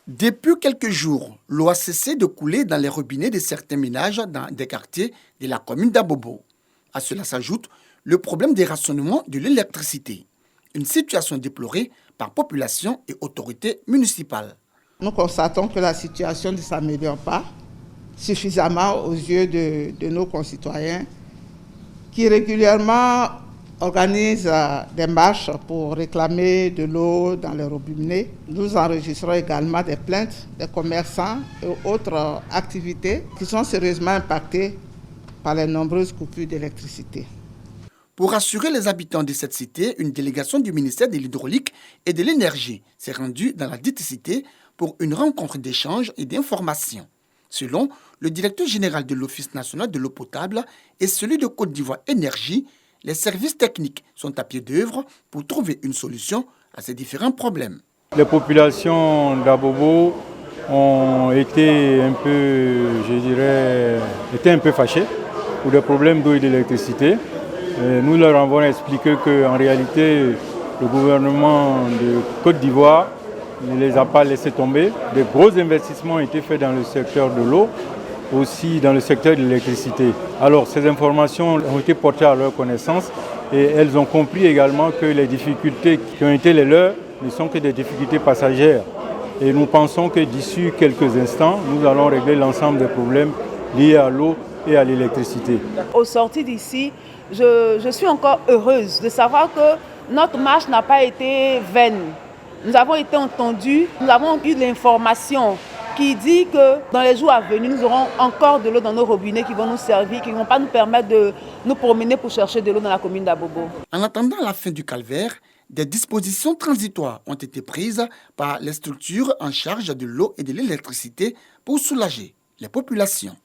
Depuis quelques jours, l'eau a cessé de couler dans les robinets de certains ménages dans des quartiers de la commune d'Abobo. À cela s'ajoute le problème des rationnements de l'électricité, une situation déplorée par population et autorités municipales. Nous constatons que la situation ne s'améliore pas suffisamment aux yeux de nos concitoyens qui régulièrement organisent des marches pour réclamer de l'eau dans les robinets. Nous enregistrons également des plaintes des commerçants et autres activités qui sont sérieusement impactées par les nombreuses coupures d'électricité. Pour rassurer les habitants de cette cité, une délégation du ministère de l'Hydraulique et de l'Énergie s'est rendue dans la dite cité pour une rencontre d'échange et d'information. Selon le directeur général de l'Office national de l'eau potable et celui de Côte d'Ivoire Énergie, les services techniques sont à pied d'œuvre pour trouver une solution à ces différents problèmes. Les populations d'Abobo ont été un peu fâchées pour des problèmes d'eau et d'électricité. Nous leur avons expliqué qu'en réalité, le gouvernement de Côte d'Ivoire ne les a pas laissés tomber. Des gros investissements ont été faits dans le secteur de l'eau, aussi dans le secteur de l'électricité. Alors ces informations ont été portées à leur connaissance et elles ont compris également que les difficultés qui ont été les leurs ne sont que des difficultés passagères. Et nous pensons que d'ici quelques instants, nous allons régler l'ensemble des problèmes liés à l'eau et à l'électricité. Au sortir d'ici, je suis encore heureuse de savoir que notre marche n'a pas été vaine. Nous avons été entendus, nous avons eu l'information qui dit que dans les jours à venir, nous aurons encore de l'eau dans nos robinets qui vont nous servir, qui ne vont pas nous permettre de nous promener pour chercher de l'eau dans la commune d'Abobo. En attendant la fin du calvaire, des dispositions transitoires ont été prises par les structures en charge de l'eau et de l'électricité pour soulager les populations.